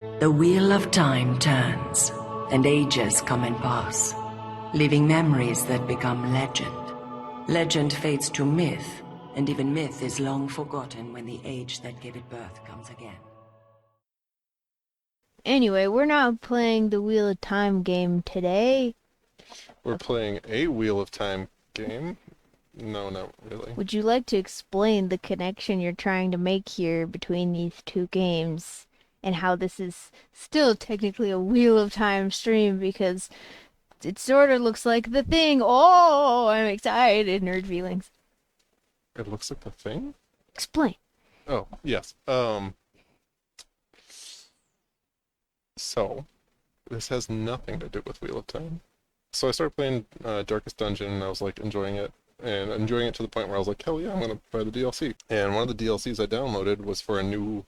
The wheel of time turns, and ages come and pass, leaving memories that become legend. Legend fades to myth, and even myth is long forgotten when the age that gave it birth comes again. Anyway, we're not playing the Wheel of Time game today. We're playing a Wheel of Time game. No, not really. Would you like to explain the connection you're trying to make here between these two games and how this is still technically a Wheel of Time stream because it sort of looks like the thing. Oh, I'm excited. Nerd feelings. It looks like the thing? Explain. Oh, yes. So, this has nothing to do with Wheel of Time. So I started playing Darkest Dungeon, and I was, like, enjoying it. And enjoying it to the point where I was like, hell yeah, I'm going to buy the DLC. And one of the DLCs I downloaded was for a new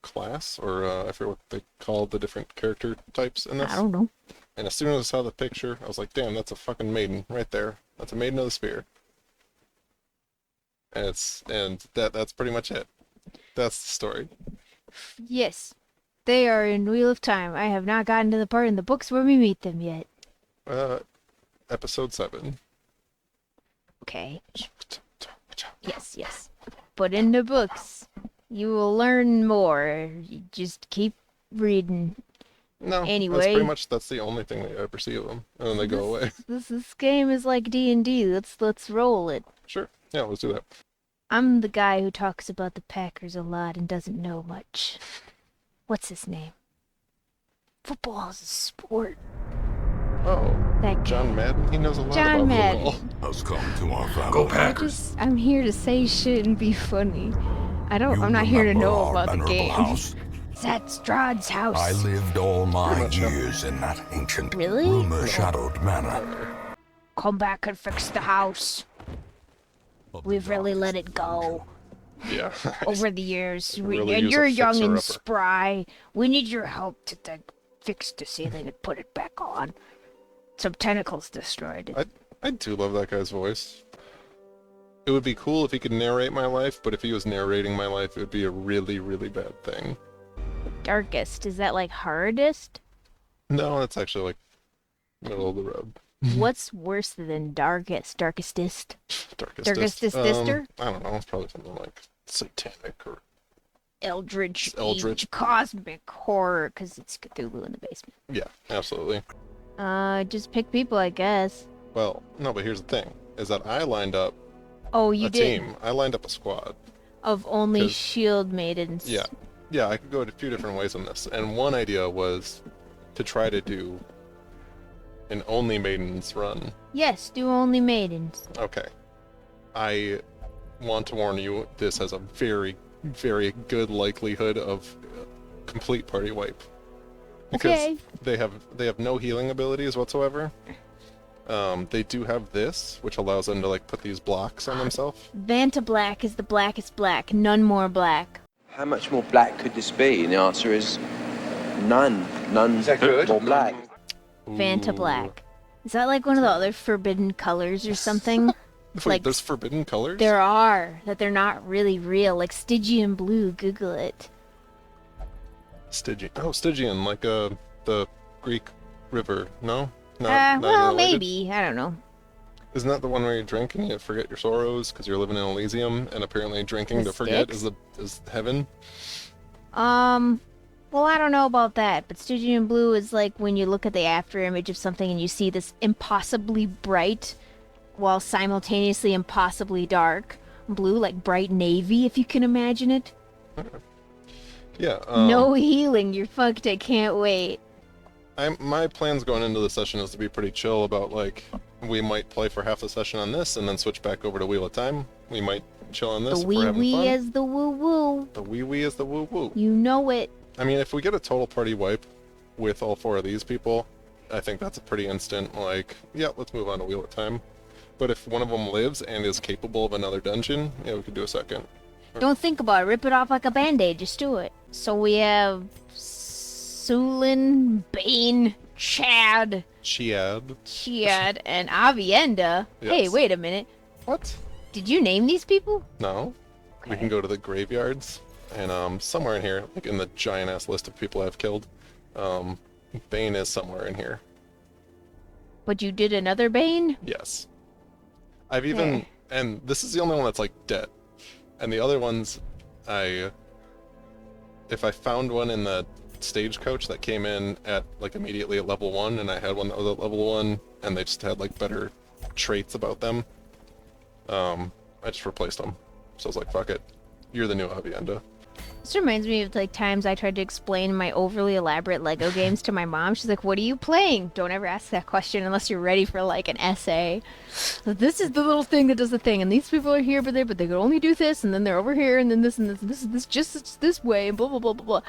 class, or I forget what they call the different character types in this. I don't know. And as soon as I saw the picture, I was like, damn, that's a fucking maiden right there. That's a maiden of the spear. And that's pretty much it. That's the story. Yes, they are in Wheel of Time. I have not gotten to the part in the books where we meet them yet. Episode 7. Okay. Yes. But in the books, you will learn more. You just keep reading. No, Anyway, that's the only thing that I ever see of them, and then they go away. This game is like D&D. Let's roll it. Sure. Yeah, let's do that. I'm the guy who talks about the Packers a lot and doesn't know much. What's his name? Football is a sport. Oh, That guy. John Madden? He knows a lot John about Madden. football. Has come to our family. Go Packers! I'm here to say shit and be funny. You I'm not here to remember know our about the venerable game. house? That's Strahd's house. I lived all my much, yeah. years in that ancient, Really? rumor-shadowed manor. Come back and fix the house. We've really let it go Yeah. over the years. Really And use a you're young and fixer-upper. spry. We need your help to fix the ceiling and put it back on. Some tentacles destroyed it. I do love that guy's voice. It would be cool if he could narrate my life, but if he was narrating my life, it would be a really, really bad thing. Darkest, is that like hardest? No, that's actually like middle of the road. What's worse than darkest? Darkestest? Darkestest. Darkestest? I don't know. It's probably something like satanic or Eldritch. Eldritch. Cosmic horror, because it's Cthulhu in the basement. yeah, absolutely. Just pick people, I guess. Well, no, but here's the thing: is that I lined up Oh, you a did? team. I lined up a squad. Of only 'Cause- shield maidens. Yeah, I could go a few different ways on this. And one idea was to try to do an only maidens run. Yes, do only maidens. Okay. I want to warn you, this has a very, very good likelihood of complete party wipe. Because Okay. they have no healing abilities whatsoever. They do have this, which allows them to like put these blocks on themselves. Vanta Black is the blackest black, none more black. How much more black could this be? And the answer is none. None Is that good? more black. Vanta Black. Is that like one of the other forbidden colors or something? Wait, like- there's forbidden colors? There are, that they're not really real, like Stygian blue, Google it. Stygian. Oh, Stygian, like the Greek river. No? Not Well, related? maybe, I don't know. Isn't that the one where you drink and you forget your sorrows because you're living in Elysium, and apparently drinking The to forget Styx? is heaven? Well, I don't know about that, but Stygian blue is like when you look at the after image of something and you see this impossibly bright while simultaneously impossibly dark blue, like bright navy, if you can imagine it. Yeah. No healing, you're fucked, I can't wait. My plans going into the session is to be pretty chill about, like, we might play for half the session on this and then switch back over to Wheel of Time. We might chill on this The if we're wee having wee fun. as the woo woo. The wee wee is the woo woo. You know it. I mean, if we get a total party wipe with all 4 of these people, I think that's a pretty instant, like, yeah, let's move on to Wheel of Time. But if one of them lives and is capable of another dungeon, yeah, we could do a second. Don't think about it, rip it off like a band-aid, just do it. So we have Sulin, Bane, Chad, Chiad. and Avienda. Hey, Yes. wait a minute. What? Did you name these people? No. We can go to the graveyards. And somewhere in here, like in the giant-ass list of people I've killed, Bane is somewhere in here. But you did another Bane? Yes. I've even... And this is the only one that's, like, dead. And the other ones, if I found one in the stagecoach that came in at, like, immediately at level 1, and I had one that was at level 1, and they just had, like, better traits about them, I just replaced them. So I was like, fuck it. You're the new Avienda. This reminds me of like times I tried to explain my overly elaborate Lego games to my mom. She's like, "What are you playing?" Don't ever ask that question unless you're ready for like an essay. So this is the little thing that does the thing, and these people are here, but they could only do this, and then they're over here, and then this, and this just this way, and blah blah blah blah blah.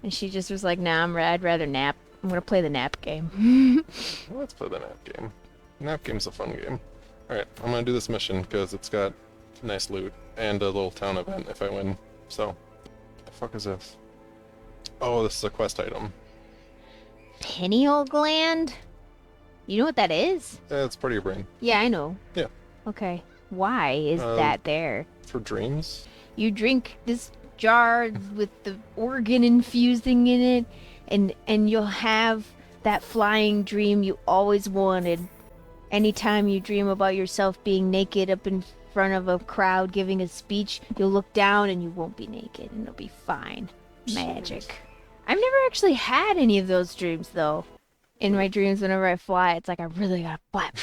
And she just was like, "Nah, I'd rather nap. I'm gonna play the nap game." Let's play the nap game. Nap game's a fun game. Alright, I'm gonna do this mission because it's got nice loot and a little town event if I win. So, the fuck is this? Oh, this is a quest item. Pineal gland? You know what that is? Yeah, it's part of your brain. Yeah, I know. Yeah. Okay. Why is that there? For dreams? You drink this jar with the organ infusing in it, and you'll have that flying dream you always wanted. Anytime you dream about yourself being naked up in front of a crowd giving a speech, you'll look down and you won't be naked and it'll be fine. Magic. I've never actually had any of those dreams though. In my dreams whenever I fly, it's like I really gotta flap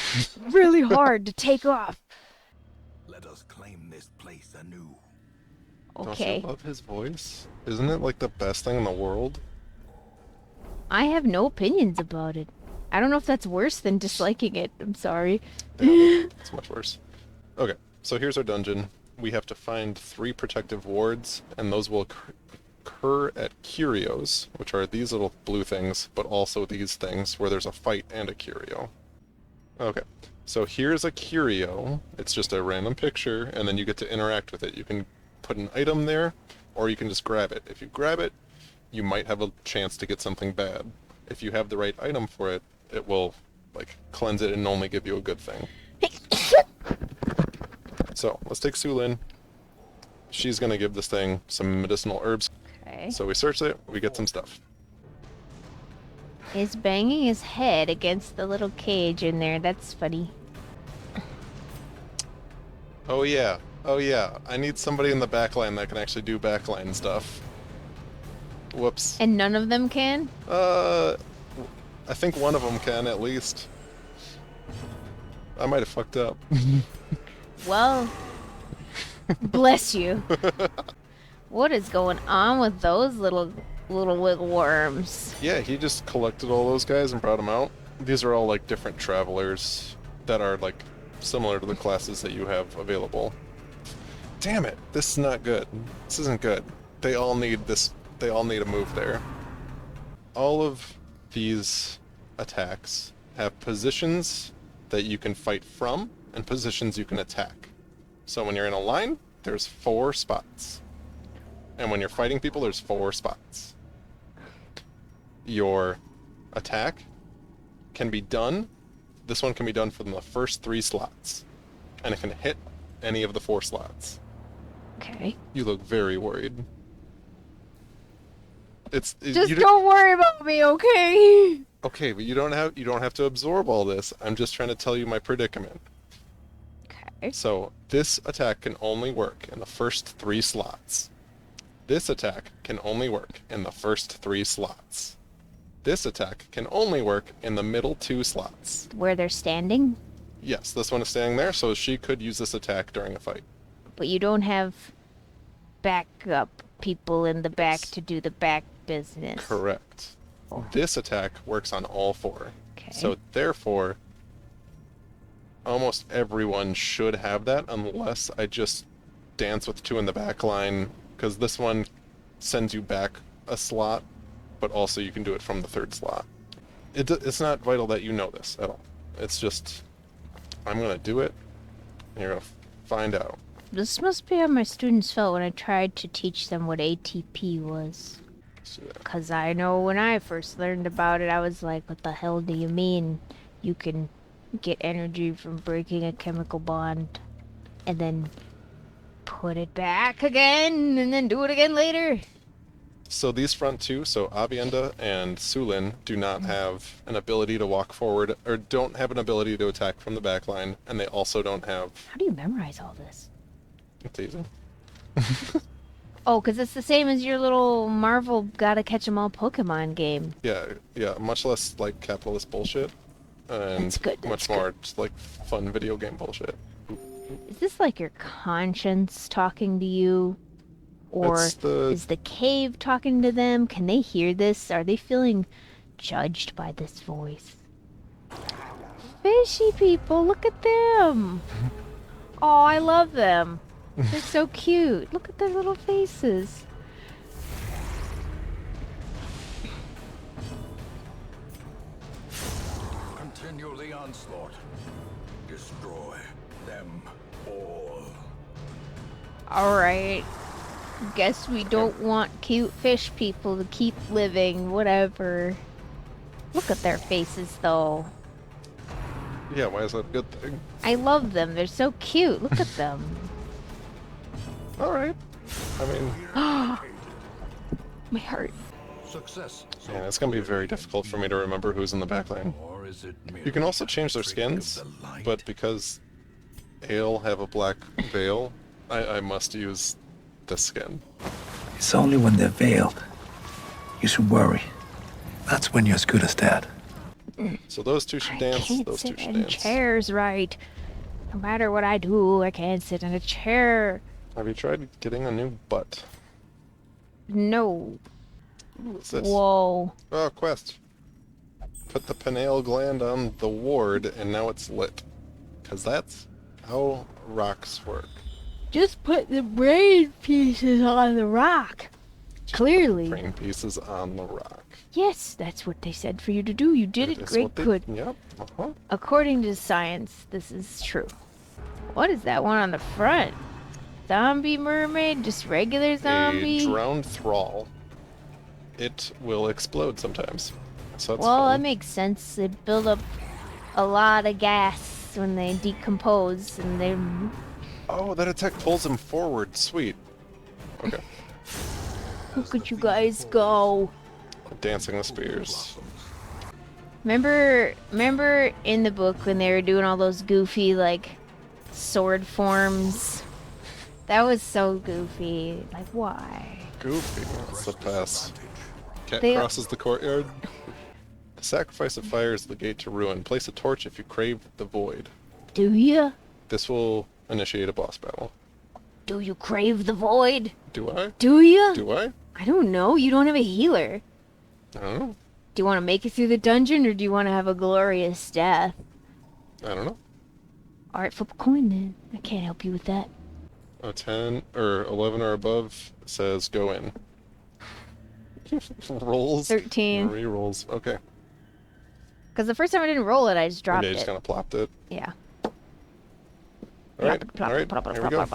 really hard to take off. Let us claim this place anew. Okay. Don't you love his voice? Isn't it like the best thing in the world? I have no opinions about it. I don't know if that's worse than disliking it. I'm sorry. Yeah, it's much worse. Okay, so here's our dungeon. We have to find 3 protective wards, and those will occur at Curios, which are these little blue things, but also these things where there's a fight and a curio. Okay, so here's a curio. It's just a random picture, and then you get to interact with it. You can put an item there, or you can just grab it. If you grab it, you might have a chance to get something bad. If you have the right item for it, it will, like, cleanse it and only give you a good thing. So, let's take Sulin. She's gonna give this thing some medicinal herbs. Okay. So we search it, we get some stuff. He's banging his head against the little cage in there. That's funny. Oh yeah, I need somebody in the backline that can actually do backline stuff. Whoops. And none of them can? I think one of them can, at least. I might have fucked up. Well, bless you. What is going on with those little wiggle worms? Yeah, he just collected all those guys and brought them out. These are all, like, different travelers that are, like, similar to the classes that you have available. Damn it, this is not good. This isn't good. They all need this. They all need a move there. All of these attacks have positions that you can fight from and positions you can attack. So when you're in a line, there's 4 spots. And when you're fighting people, there's 4 spots. Your attack can be done. This one can be done from the first 3 slots. And it can hit any of the 4 slots. Okay. You look very worried. Just don't worry about me, okay? Okay, but you don't have to absorb all this. I'm just trying to tell you my predicament. Okay. So, this attack can only work in the first 3 slots. This attack can only work in the first 3 slots. This attack can only work in the middle 2 slots. Where they're standing? Yes, this one is standing there, so she could use this attack during a fight. But you don't have backup people in the back to do the back business. Correct. This attack works on all 4. Okay. So therefore, almost everyone should have that unless I just dance with 2 in the back line, because this one sends you back a slot, but also you can do it from the 3rd slot. It's not vital that you know this at all. It's just, I'm going to do it, and you're going to find out. This must be how my students felt when I tried to teach them what ATP was. Because I know when I first learned about it, I was like, what the hell do you mean you can get energy from breaking a chemical bond and then put it back again and then do it again later. So these front two, so Avienda and Sulin, do not have an ability to walk forward, or don't have an ability to attack from the back line, and they also don't have... How do you memorize all this? It's easy. Oh, because it's the same as your little Marvel gotta catch 'em all Pokemon game. Yeah, much less, like, capitalist bullshit, and That's good, much that's more, just, like, fun video game bullshit. Is this like your conscience talking to you? Or It's the- is the cave talking to them? Can they hear this? Are they feeling judged by this voice? Fishy people, look at them! Oh, I love them. They're so cute. Look at their little faces. Continue the onslaught. Destroy them all. Alright. Guess we don't want cute fish people to keep living, whatever. Look at their faces, though. Yeah, why is that a good thing? I love them. They're so cute. Look at them. Alright. I mean, My heart. Success. man, it's gonna be very difficult for me to remember who's in the back line. Or is it You can also change their skins, but because Ale have a black veil, I must use this skin. It's only when they're veiled. You should worry. That's when you're as good as dead. So those two should I dance, can't those two sit should in dance. chairs right. No matter what I do, I can't sit in a chair. Have you tried getting a new butt? No. What's this? Whoa. Oh, quest. Put the pineal gland on the ward, and now it's lit. Because that's how rocks work. Just put the brain pieces on the rock. Clearly. Brain pieces on the rock. Yes, that's what they said for you to do. You did it That's great what they- good. Yep. Uh-huh. According to science, this is true. What is that one on the front? Zombie mermaid? Just regular zombie? A drowned thrall. It will explode sometimes. So that's Well, fun. that makes sense. They build up a lot of gas when they decompose, and they... Oh, that attack pulls him forward. Sweet. Okay. Look at you guys go. Dancing the spears. Remember in the book when they were doing all those goofy, like, sword forms? That was so goofy. Like, why? Goofy. That's the pass. Cat They- crosses the courtyard. The sacrifice of fire is the gate to ruin. Place a torch if you crave the void. Do ya? This will initiate a boss battle. Do you crave the void? Do I? Do ya? Do I? I don't know. You don't have a healer. I don't know. Do you want to make it through the dungeon, or do you want to have a glorious death? I don't know. Alright, flip a coin then. I can't help you with that. A 10 or 11 or above says go in. Rolls? 13. Re-rolls. Okay. Because the first time I didn't roll it, I just dropped Okay, it. just kind of plopped it. Yeah. Alright, alright, here we go.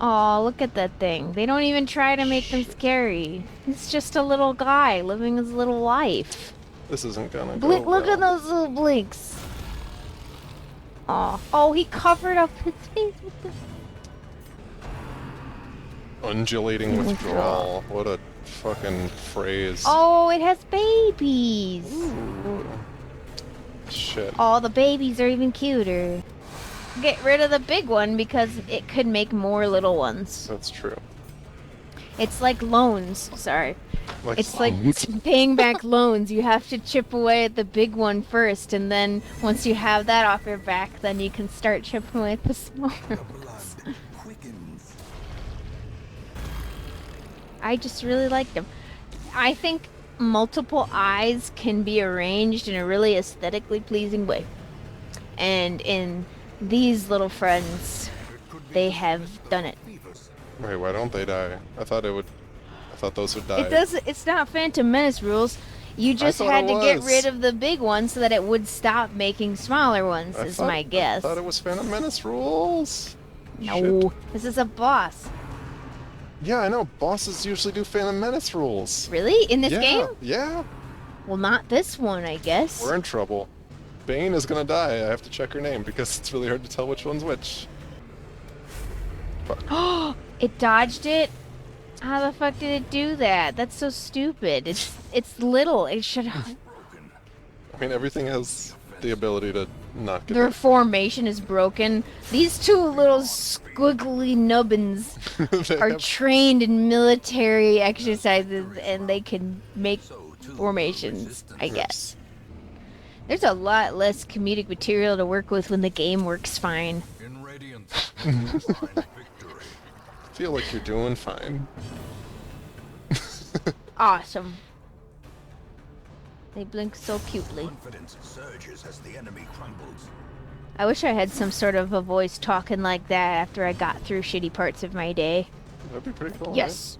Oh, look at that thing. They don't even try to make them scary. He's just a little guy living his little life. This isn't gonna Blink, go look well. at those little blinks. Oh, he covered up his face with the... Undulating withdrawal. What a fucking phrase. Oh, it has babies. Shit. Oh, the babies are even cuter. Get rid of the big one because it could make more little ones. That's true. It's like loans. Sorry. Like, It's like paying back loans. You have to chip away at the big one first, and then once you have that off your back, then you can start chipping away at the smaller ones. Quickens. I just really like them. I think multiple eyes can be arranged in a really aesthetically pleasing way. And in these little friends, they have done it. Wait, why don't they die? I thought those would die. It's not Phantom Menace rules. You just thought had it to get was. rid of the big one so that it would stop making smaller ones, is my guess. I thought it was Phantom Menace rules. No, Shit. this is a boss. Yeah, I know. Bosses usually do Phantom Menace rules. Really? In this yeah, game? Yeah. Well, not this one, I guess. We're in trouble. Bane is gonna die. I have to check her name because it's really hard to tell which one's which. Fuck. It dodged it? How the fuck did it do that? That's so stupid. It's little. It should. I mean, everything has the ability to not get Their hit. formation is broken. These two little squiggly nubbins They are have- trained in military exercises, and they can make formations, I guess. There's a lot less comedic material to work with when the game works fine. In Radiance, find victory. I feel like you're doing fine. Awesome. They blink so cutely. Confidence surges as the enemy crumbles. I wish I had some sort of a voice talking like that after I got through shitty parts of my day. That'd be pretty cool. Yes,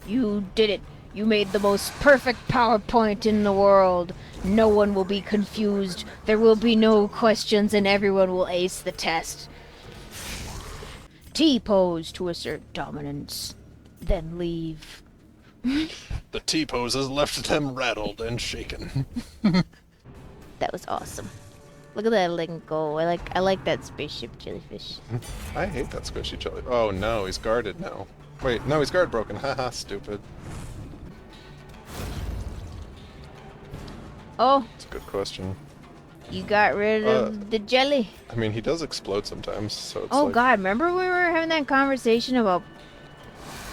you did it. You made the most perfect PowerPoint in the world. No one will be confused. There will be no questions, and everyone will ace the test. T-pose to assert dominance. Then leave. Right? The T-pose has left them rattled and shaken. That was awesome. Look at that letting go. I like that spaceship jellyfish. I hate that squishy jelly. Oh no, he's guarded now. Wait, no, he's guard broken. Haha, stupid. Oh, It's a good question. you got rid of the jelly. I mean, he does explode sometimes, so it's Oh like... god, remember we were having that conversation about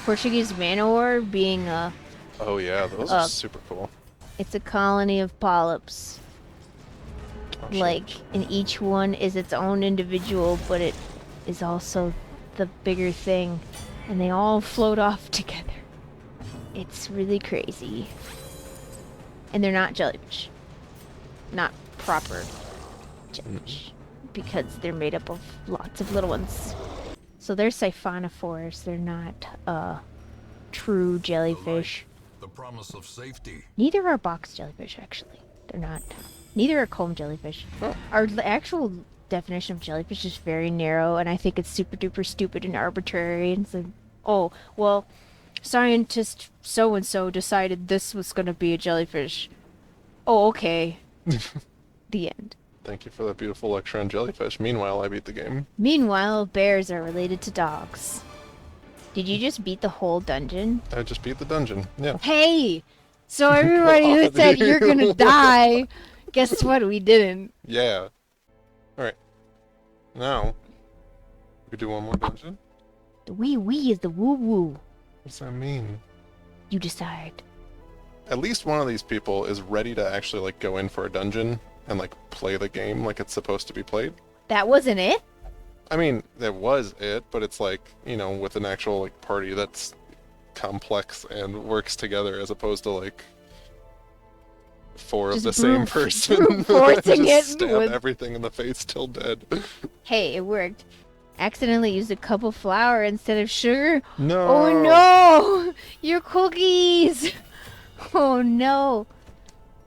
Portuguese Manowar being a... Oh yeah, those are super cool. It's a colony of polyps. Oh, shit. Like, and each one is its own individual, but it is also the bigger thing. And they all float off together. It's really crazy. And they're not jellyfish. Not proper jellyfish. Because they're made up of lots of little ones. So they're siphonophores. They're not, true jellyfish. The promise of safety. Neither are box jellyfish, actually. They're not. Neither are comb jellyfish. Our actual definition of jellyfish is very narrow, and I think it's super duper stupid and arbitrary. And so, oh, well, scientist so-and-so decided this was going to be a jellyfish. Oh, okay. The end. Thank you for that beautiful lecture on jellyfish. Meanwhile, I beat the game. Meanwhile, bears are related to dogs. Did you just beat the whole dungeon? I just beat the dungeon. Yeah. Hey! So everybody who God, said you're gonna you. die, guess what? We didn't. Yeah. Alright. Now, we do one more dungeon? The wee is the woo. What's that mean? You decide. At least one of these people is ready to actually, like, go in for a dungeon and, like, play the game like it's supposed to be played. That wasn't it? I mean, that was it, but it's like, you know, with an actual, like, party that's complex and works together as opposed to, like, four of Just the same brute person. forcing Just it stab with- everything in the face till dead. Hey, it worked. Accidentally used a cup of flour instead of sugar. No! Oh no! Your cookies! Oh no!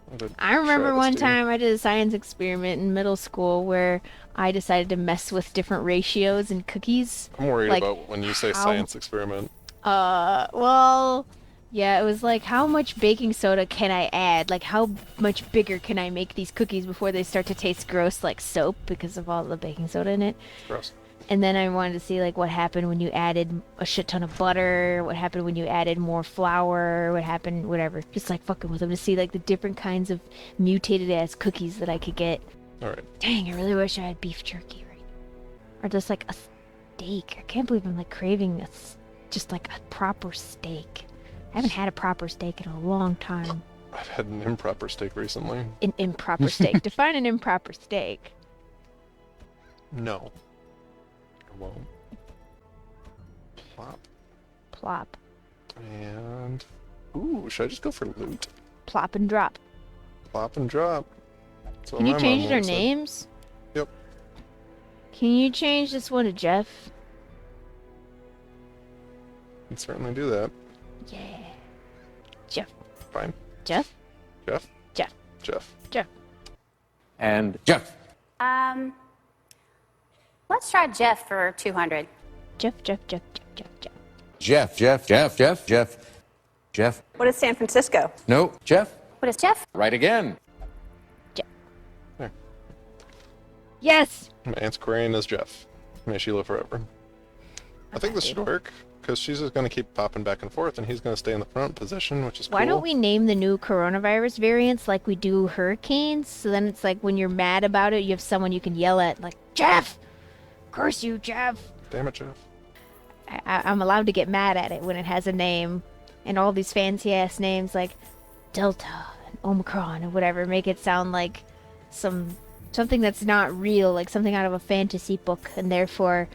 What a I remember one travesty. time I did a science experiment in middle school where I decided to mess with different ratios in cookies. I'm worried like, about when you say how- science experiment. Well, yeah, it was like, how much baking soda can I add? Like, how much bigger can I make these cookies before they start to taste gross like soap because of all the baking soda in it? Gross. And then I wanted to see, like, what happened when you added a shit ton of butter, what happened when you added more flour, what happened, whatever. Just, like, fucking with them to see, like, the different kinds of mutated-ass cookies that I could get. Alright. Dang, I really wish I had beef jerky right now. Or just, like, a steak. I can't believe I'm, like, craving just, like, a proper steak. I haven't had a proper steak in a long time. I've had an improper steak recently. An improper steak. Define an improper steak. No. I won't. Plop. Plop. And... Ooh, should I just go for loot? Plop and drop. Plop and drop. That's what Can you my change mom their once said. names? Yep. Can you change this one to Jeff? Can certainly do that. Yeah. Jeff. Fine. Jeff? Jeff? Jeff. Jeff. Jeff. And Jeff. Let's try Jeff for 200. Jeff. Jeff. What is San Francisco? No, Jeff. What is Jeff? Right again. Yes! My Antiquarian is Jeff. May she live forever. I think this should work, because she's just going to keep popping back and forth, and he's going to stay in the front position, which is cool. Why don't we name the new coronavirus variants like we do hurricanes? So then it's like when you're mad about it, you have someone you can yell at, like, Jeff! Curse you, Jeff! Damn it, Jeff. I'm allowed to get mad at it when it has a name, and all these fancy-ass names like Delta and Omicron or whatever make it sound like something that's not real, like something out of a fantasy book, and therefore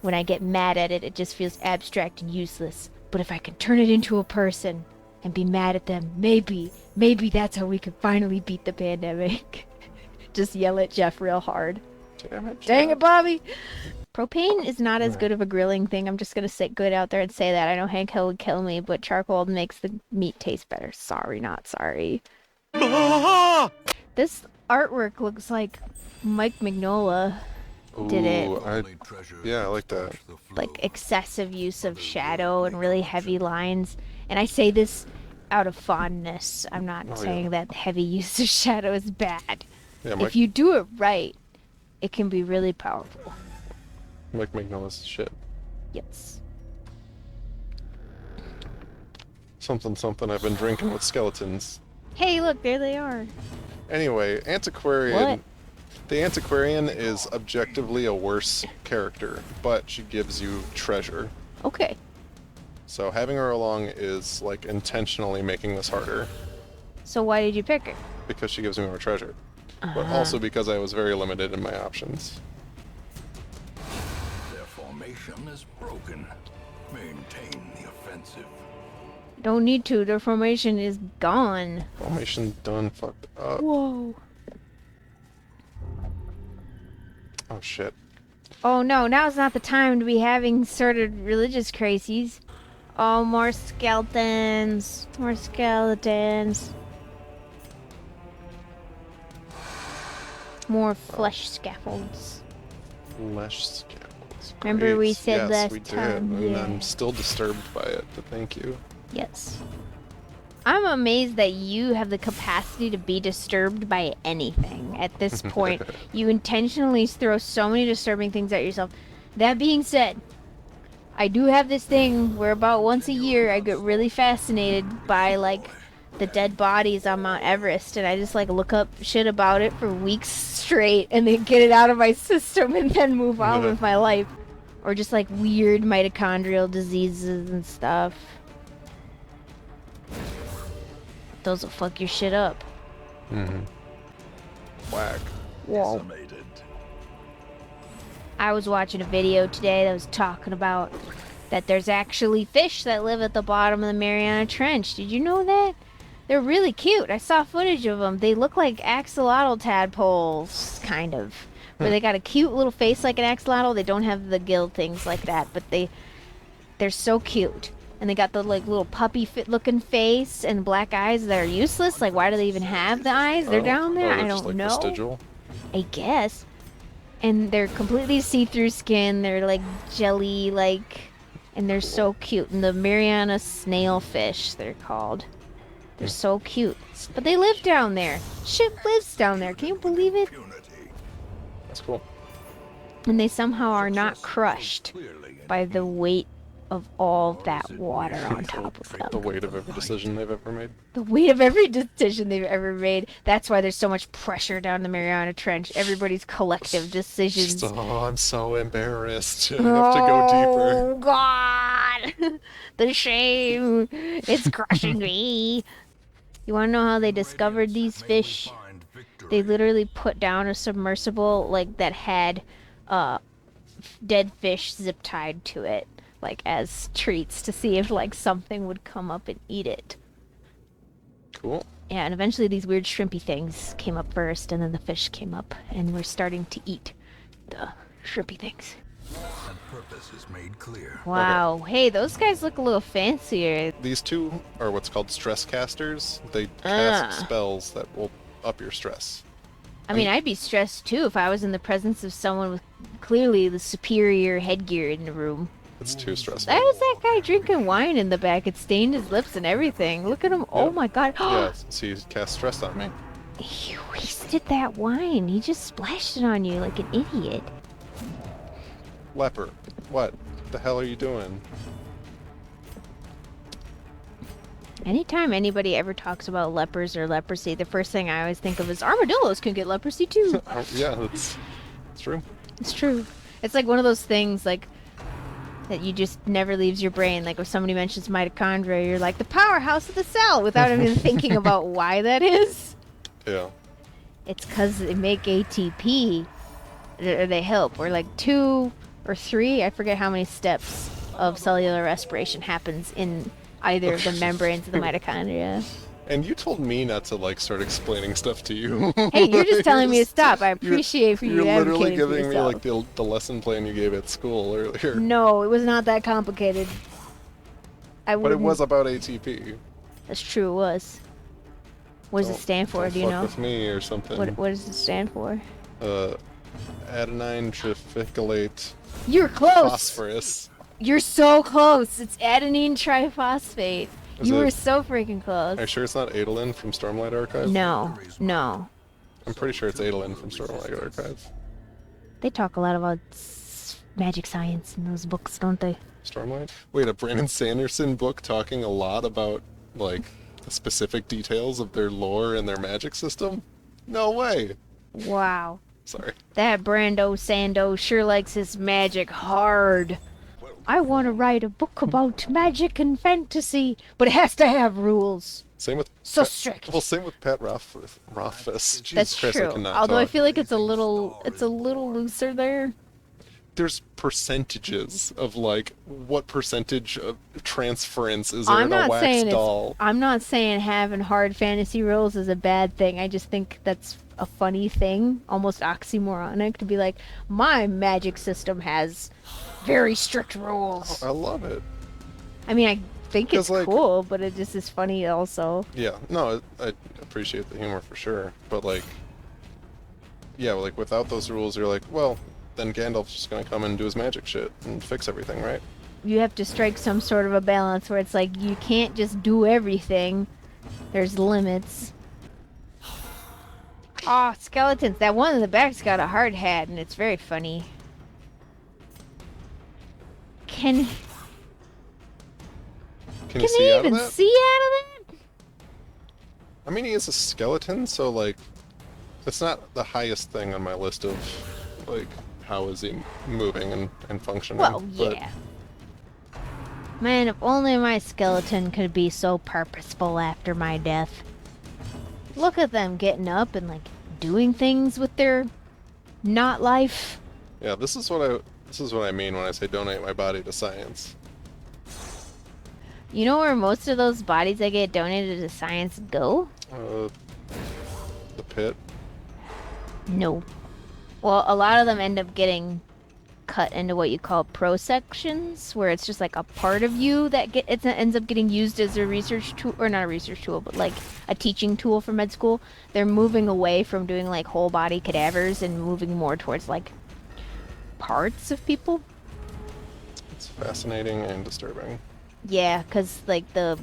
when I get mad at it, it just feels abstract and useless. But if I can turn it into a person and be mad at them, maybe that's how we can finally beat the pandemic. Just yell at Jeff real hard. Damn it, Jeff. Dang it, Bobby! Propane is not as good of a grilling thing. I'm just gonna sit good out there and say that. I know Hank Hill would kill me, but charcoal makes the meat taste better. Sorry, not sorry. This artwork looks like Mike Mignola did it. Yeah, I like that. Like excessive use of shadow and really heavy lines. And I say this out of fondness. I'm not saying that heavy use of shadow is bad. Yeah, if you do it right, it can be really powerful. Mike Mignola's shit. Yes. Something I've been drinking with skeletons. Hey, look, there they are. Anyway, Antiquarian. What? The Antiquarian is objectively a worse character, but she gives you treasure. Okay. So having her along is like intentionally making this harder. So why did you pick her? Because she gives me more treasure. But also because I was very limited in my options. Their formation is broken. Maintain the offensive. Don't need to. Their formation is gone. Formation done fucked up. Whoa. Oh shit. Oh no, now's not the time to be having sort of religious crises. Oh, more skeletons. More skeletons. More flesh scaffolds. Flesh scaffolds. Remember we said yes, last we did, time, and yeah. I'm still disturbed by it, but thank you. Yes. I'm amazed that you have the capacity to be disturbed by anything at this point. You intentionally throw so many disturbing things at yourself. That being said, I do have this thing where about once a year I get really fascinated by like the dead bodies on Mount Everest, and I just like look up shit about it for weeks straight and then get it out of my system and then move on with my life. Or just like weird mitochondrial diseases and stuff. Those will fuck your shit up. Whack. Whoa. I was watching a video today that was talking about that there's actually fish that live at the bottom of the Mariana Trench. Did you know that? They're really cute. I saw footage of them. They look like axolotl tadpoles, kind of. Where they got a cute little face like an axolotl. They don't have the gill things like that, but they're so cute. And they got the like little puppy looking face and black eyes that are useless. Like, why do they even have the eyes? They're down there. I don't know. Vestigial? I guess. And they're completely see-through skin. They're like jelly, like, and they're so cute. And the Mariana snailfish, they're called. They're so cute. But they live down there. Shit lives down there. Can you believe it? That's cool. And they somehow are not crushed by the weight of all that water on top of them. The weight of every decision they've ever made. The weight of every decision they've ever made. That's why there's so much pressure down the Mariana Trench. Everybody's collective decisions. Oh, I'm so embarrassed. I have to go deeper. Oh, God. The shame. It's crushing me. You want to know how they discovered these fish? They literally put down a submersible like that had dead fish zip tied to it, like as treats to see if like something would come up and eat it. Cool. Yeah, and eventually these weird shrimpy things came up first, and then the fish came up, and we're starting to eat the shrimpy things. And purpose is made clear. Wow. Hey, those guys look a little fancier. These two are what's called stress casters. They cast spells that will up your stress. I mean, I'd be stressed too if I was in the presence of someone with clearly the superior headgear in the room. It's too stressful. That was that guy drinking wine in the back. It stained his lips and everything. Look at him. Oh my God. Yeah, so you cast stress on me. He wasted that wine. He just splashed it on you like an idiot. Leper. What the hell are you doing? Anytime anybody ever talks about lepers or leprosy, the first thing I always think of is armadillos can get leprosy too. Yeah, it's true. It's true. It's like one of those things like that you just never leaves your brain. Like if somebody mentions mitochondria, you're like the powerhouse of the cell without even thinking about why that is. Yeah. It's because they make ATP, or they help, or like 2 or 3, I forget how many steps of cellular respiration happens in either of the membranes of the mitochondria. And you told me not to like start explaining stuff to you. Hey, you're just telling me to stop. I appreciate for you You're literally advocating for giving me yourself. like the lesson plan you gave at school earlier. No, it was not that complicated. But it was about ATP. That's true, it was. What does it stand for, Don't do you fuck know? with me or something. What does it stand for? Adenine triphycolate You're close! phosphorus. You're so close! It's adenine triphosphate. Is You it- were so freaking close. Are you sure it's not Adolin from Stormlight Archive? No, no. I'm pretty sure it's Adolin from Stormlight Archive. They talk a lot about magic science in those books, don't they? Stormlight? Wait, a Brandon Sanderson book talking a lot about, like, the specific details of their lore and their magic system? No way! Wow. Sorry. That Brando Sando sure likes his magic hard. I want to write a book about magic and fantasy, but it has to have rules. Same with... So strict. Well, same with Pat Rothfuss. Jesus That's Christ, I true. cannot Although I talk. feel like it's a little looser there. There's percentages of, like, what percentage of transference is there I'm in a not wax saying doll? I'm not saying having hard fantasy rules is a bad thing. I just think that's a funny thing, almost oxymoronic, to be like, my magic system has very strict rules. I love it. I mean, I think it's 'Cause, like- cool, but it just is funny also. Yeah, no, I appreciate the humor for sure, but like, yeah, like without those rules, you're like, well, then Gandalf's just gonna come and do his magic shit and fix everything, right? You have to strike some sort of a balance where it's like you can't just do everything. There's limits. Ah, skeletons. That one in the back's got a hard hat, and it's very funny. Can Can you he see out of even that? see out of that? I mean, he is a skeleton, so like, it's not the highest thing on my list of like how is he moving and functioning. Well, but yeah. Man, if only my skeleton could be so purposeful after my death. Look at them getting up and like doing things with their not life. yeah, this is what I mean when I say donate my body to science. You know where most of those bodies that get donated to science go? The pit. No. Well, a lot of them end up getting cut into what you call pro-sections, where it's just like a part of you that ends up getting used as a research tool, or not a research tool, but like a teaching tool for med school. They're moving away from doing like whole body cadavers and moving more towards like parts of people. It's fascinating and disturbing. Yeah, because like the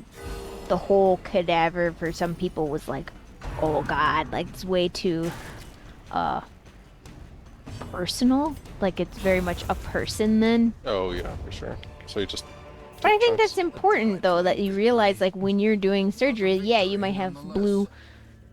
whole cadaver for some people was like, oh god, like it's way too personal. Like it's very much a person then. Oh yeah, for sure. So you just. But I think chunks. that's important though, that you realize like when you're doing surgery, yeah, you might have blue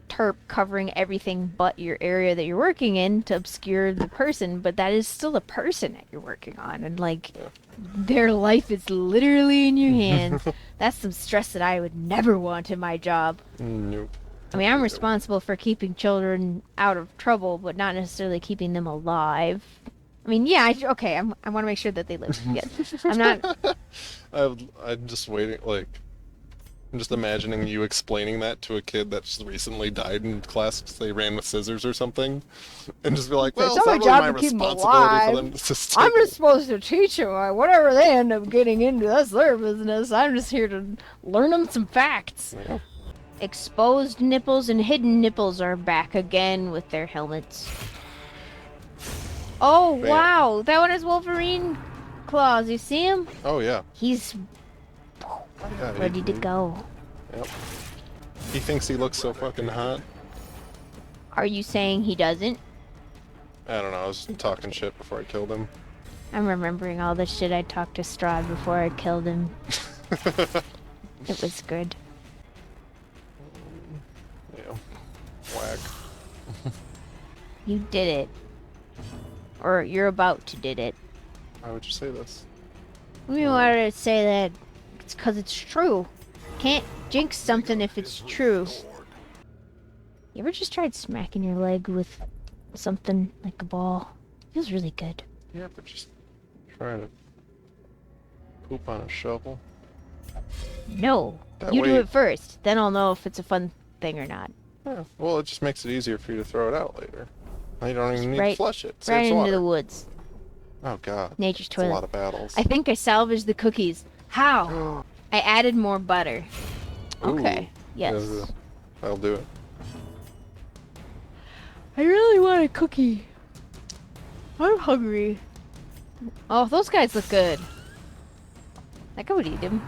tarp covering everything but your area that you're working in to obscure the person, but that is still the person that you're working on, and like their life is literally in your hands. That's some stress that I would never want in my job. Nope. I mean, I'm responsible for keeping children out of trouble, but not necessarily keeping them alive. I mean, yeah, I want to make sure that they live. Yes. I'm not. I'm just waiting, like, I'm just imagining you explaining that to a kid that just recently died in class because they ran with scissors or something, and just be like, well, it's not really my responsibility for them to just I'm just supposed to teach them. Whatever they end up getting into, that's their business. I'm just here to learn them some facts. Yeah. Exposed nipples and hidden nipples are back again with their helmets. Oh, Bam. wow. That one has Wolverine claws. You see him? Oh yeah. He's Yeah, ready to go. Yep. He thinks he looks so fucking hot. Are you saying he doesn't? I don't know, I was talking shit before I killed him. I'm remembering all the shit I talked to Strahd before I killed him. It was good. Yeah. Whack. You did it. Or you're about to did it. Why would you say this? We wanted to say that it's because it's true. Can't jinx something if it's true. You ever just tried smacking your leg with something like a ball? Feels really good. Yeah, but just trying to poop on a shovel. No. That You do way- it first. Then I'll know if it's a fun thing or not. Yeah, well, it just makes it easier for you to throw it out later. Now you don't even need Right- to flush it. Right Saves into water. the woods. Oh god. Nature's It's a lot toilet. of battles. I think I salvaged the cookies. How? I added more butter. Okay. Ooh. Yes. Yeah, I'll do it. I really want a cookie. I'm hungry. Oh, those guys look good. I could eat them.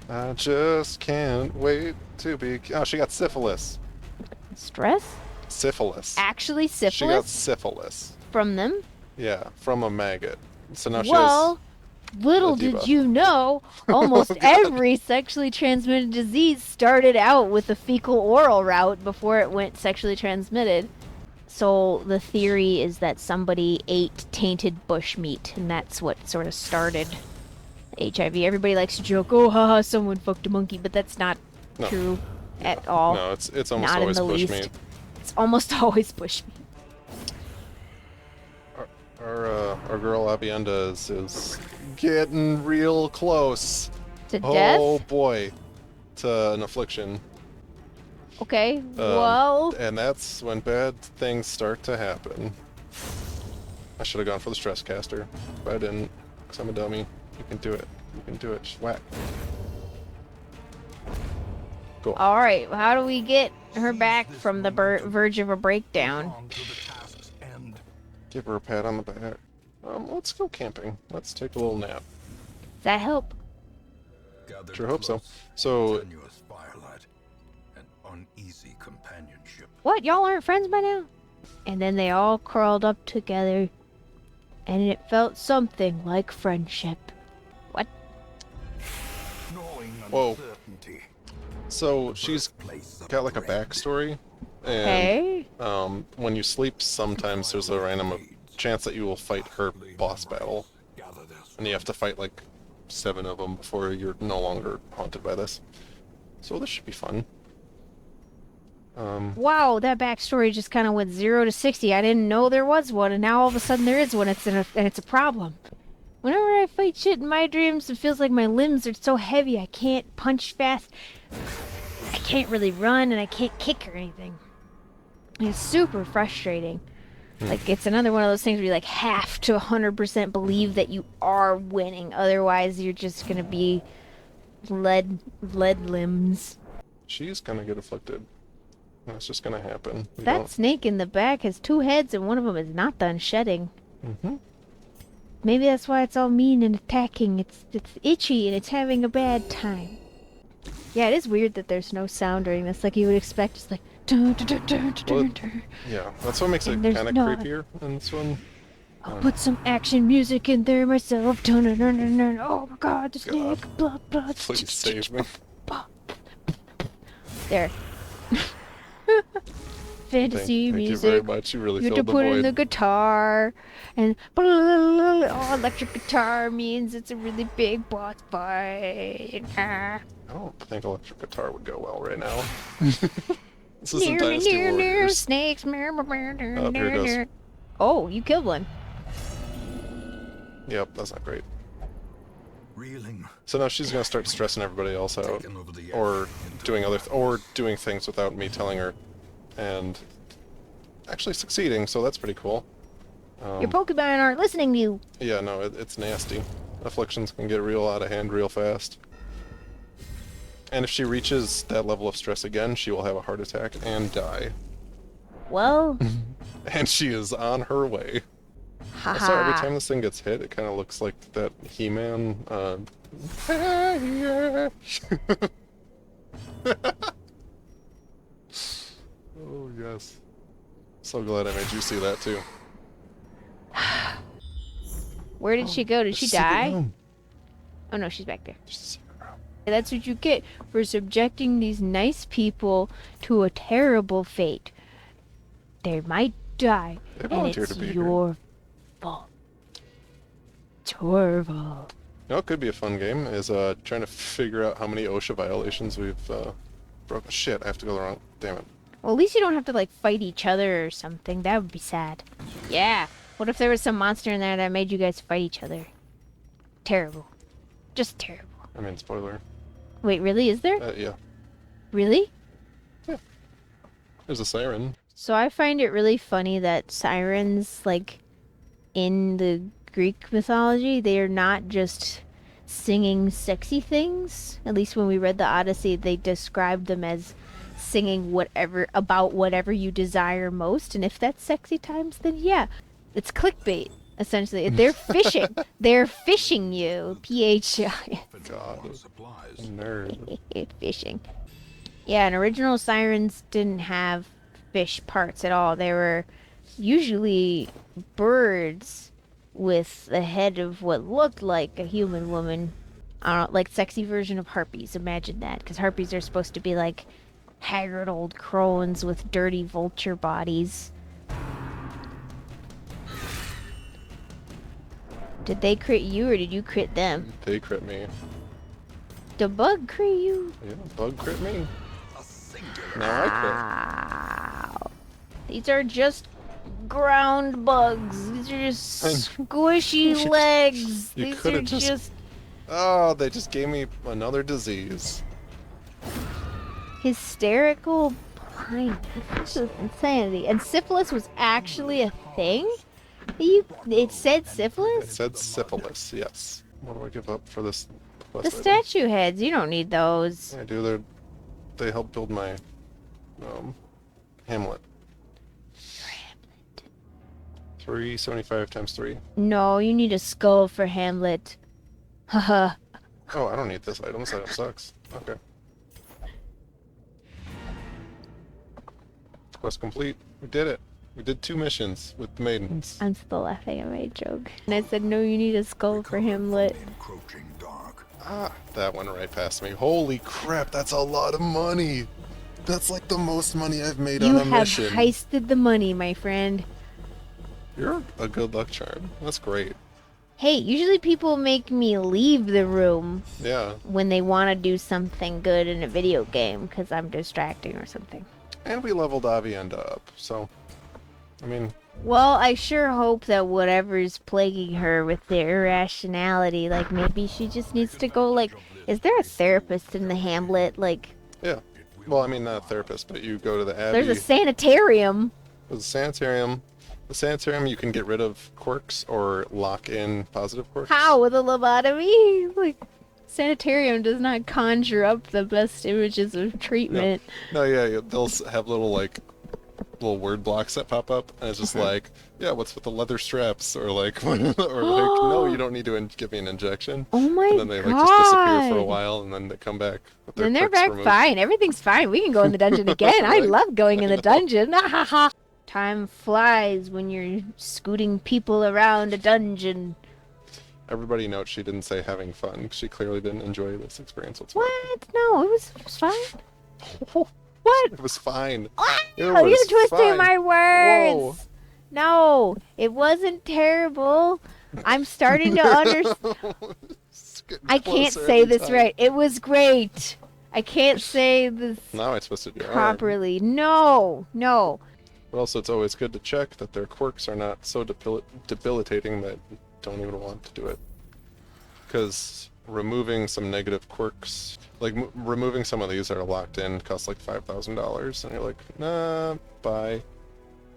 I just can't wait to be... Oh, she got syphilis. Stress? Syphilis. Actually She got syphilis syphilis. from them? Yeah, from a maggot. So now she Well, little a did debuff. you know, almost Oh, God. every sexually transmitted disease started out with the fecal-oral route before it went sexually transmitted. So the theory is that somebody ate tainted bushmeat, and that's what sort of started HIV. Everybody likes to joke, oh, haha, someone fucked a monkey, but that's not No. true at all. No, it's almost Not in always the least. bushmeat. It's almost always bushmeat. Our girl Abienda is getting real close. To Oh death? boy, to an affliction. Okay, well... And that's when bad things start to happen. I should have gone for the stress caster, but I didn't, because I'm a dummy. You can do it. You can do it. Just whack. Cool. Alright, how do we get her back from the verge of a breakdown? On to the task's end. Give her a pat on the back. Let's go camping. Let's take a little nap. Does that help? Gathered Sure hope so. close, So, tenuous firelight, and uneasy companionship. What, y'all aren't friends by now? And then they all crawled up together, and it felt something like friendship. What? Knowing Whoa. uncertainty. so she's Place of got like a dread. backstory, and Hey? when you sleep, sometimes there's a random chance that you will fight her boss battle, Gather their and you have to fight like 7 of them before you're no longer haunted by this. So this should be fun. Wow, that backstory just kind of went 0 to 60. I didn't know there was one, and now all of a sudden there is one, and it's a problem. Whenever I fight shit in my dreams, it feels like my limbs are so heavy I can't punch fast. I can't really run, and I can't kick or anything. It's super frustrating. Like, it's another one of those things where you, like, have to 100% believe that you are winning. Otherwise, you're just gonna be lead limbs. She's gonna get afflicted. That's just gonna happen. We That don't- snake in the back has 2 heads, and one of them is not done shedding. Mhm. Maybe that's why it's all mean and attacking. It's itchy, and it's having a bad time. Yeah, it is weird that there's no sound during this. Like, you would expect it's like... Dun, dun, dun, dun, dun, Well, dun, dun. Yeah, that's what makes it And there's kind of not. creepier in this one. I'll put some action music in there myself. Dun, dun, dun, dun, dun. Oh my god, the snake. Blood, blood. Please save me. There. Fantasy Thank music. you very much. You really You have to filled the put in void. the guitar, and oh, electric guitar means it's a really big boss fight. Ah. I don't think electric guitar would go well right now. This is Near, Dynasty near, near, Warriors. snakes. Oh, here it goes. Oh, you killed one. Yep, that's not great. Reeling, So now she's gonna start stressing everybody else out, taken over the or edge into doing or doing things without me telling her, and actually succeeding. So that's pretty cool. Your Pokemon aren't listening to you. Yeah, no, it's nasty. Afflictions can get real out of hand real fast. And if she reaches that level of stress again, she will have a heart attack and die. Well, And she is on her way. Also, every haha. time this thing gets hit, it kind of looks like that He-Man, So glad I made you see that too. Where did she go? Did she Secret die? room. Oh no, she's back there. There's a secret room. That's what you get for subjecting these nice people to a terrible fate. They might die, They and volunteered it's to be here. your fault. It's your fault. You know, it could be a fun game, is trying to figure out how many OSHA violations we've broken. Shit, I have to go the wrong. Damn it. Well, at least you don't have to, like, fight each other or something. That would be sad. Yeah. What if there was some monster in there that made you guys fight each other? Terrible. Just terrible. I mean, spoiler. Wait, really? Is there? Yeah. Really? There's a siren. So I find it really funny that sirens, like, in the Greek mythology, they are not just singing sexy things. At least when we read the Odyssey, they described them as singing whatever you desire most. And if that's sexy times, then yeah, it's clickbait, essentially. They're fishing. They're fishing you. P-H-I. God. Supplies. Nerd. Fishing. Yeah, and original sirens didn't have fish parts at all. They were usually birds with the head of what looked like a human woman. Like sexy version of harpies. Imagine that, because harpies are supposed to be like haggard old crones with dirty vulture bodies. Did they crit you or did you crit them? They crit me. The bug crit you? Yeah, bug crit me. Now I Wow. These are just ground bugs. These are just squishy legs. You These coulda are just- just crit. Oh, they just gave me another disease. hysterical blindness. This is insanity. And syphilis was actually a thing? It said It syphilis? said syphilis, yes. What do I give up for this quest The item? statue heads, you don't need those. I do. They help build my Hamlet. 375 times 3. No, you need a skull for Hamlet. Haha. Oh, I don't need this item. This item sucks. Okay. Quest complete. We did it. We did 2 missions with maidens. I'm still laughing at my joke. And I said, no, you need a skull for Hamlet. Encroaching dark. Ah, that went right past me. Holy crap, that's a lot of money. That's like the most money I've made You on a have mission. heisted the money, my friend. You're a good luck charm. That's great. Hey, usually people make me leave the room Yeah. when they want to do something good in a video game because I'm distracting or something. And we leveled Avienda up, so... I mean... Well, I sure hope that whatever's plaguing her with the irrationality, like maybe she just needs to go, like... Is there a therapist in the Hamlet? Like, Yeah. Well, I mean, not a therapist, but you go to the Abbey. there's a sanitarium. There's a sanitarium. The sanitarium, you can get rid of quirks or lock in positive quirks. How? With a lobotomy? Like, sanitarium does not conjure up the best images of treatment. No, yeah, they'll have little word blocks that pop up, and it's just like, yeah, what's with the leather straps, or like, or like, no, you don't need to give me an injection. Oh my And then they god. like just disappear for a while, and then they come back with their Then they're quirks back removed. fine. Everything's fine. We can go in the dungeon again. I Right? love going in the dungeon. Ha ha ha. Time flies when you're scooting people around a dungeon. Everybody notes she didn't say having fun. She clearly didn't enjoy this experience whatsoever. What? No, it was fine. What? It was fine. Oh, It you're was twisting fine. my words. Whoa. No, it wasn't terrible. I'm starting to understand. It's getting I can't closer say every this time. right. It was great. I can't say this Now I twisted your arm. properly. No, no. But also, it's always good to check that their quirks are not so debilitating that you don't even want to do it. Because removing some negative quirks, like removing some of these that are locked in, costs like $5,000, and you're like, nah, bye.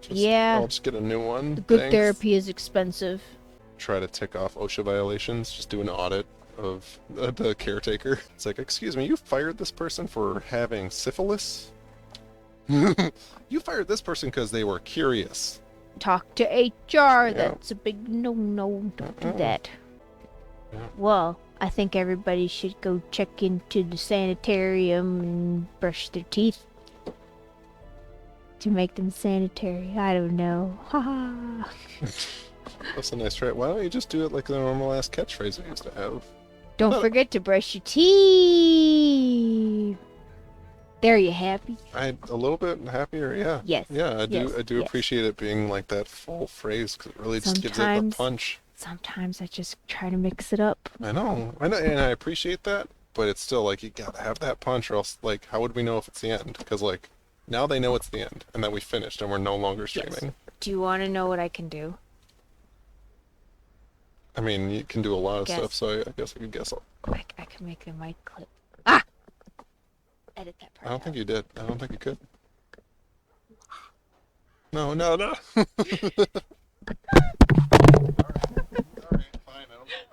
Yeah. I'll just get a new one. The good thanks. therapy is expensive. Try to tick off OSHA violations. Just do an audit of the caretaker. It's like, excuse me, you fired this person for having syphilis? You fired this person because they were curious. Talk to HR. That's a big no-no. Don't do that. Yeah. Well, I think everybody should go check into the sanitarium and brush their teeth. to make them sanitary. I don't know. Haha. That's a nice try. Why don't you just do it like the normal ass catchphrase we used to have? Don't forget to brush your teeth. There, you happy? A little bit happier, yeah. Yes. Yeah, I do. Yes, I do yes. appreciate it being like that full phrase because it really just gives it the punch. Sometimes I just try to mix it up. I know, and I appreciate that, but it's still like you gotta have that punch, or else like how would we know if it's the end? Because like now they know it's the end and that we finished and we're no longer streaming. Yes. Do you want to know what I can do? I mean, you can do a lot of Guess. stuff, so I guess I could guess. I can make the mic clip. Ah! Edit that part. I don't think you did. I don't think you could. No. Alright, fine.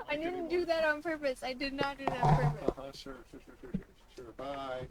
I didn't do that on purpose. I did not do that on purpose. Sure. Bye.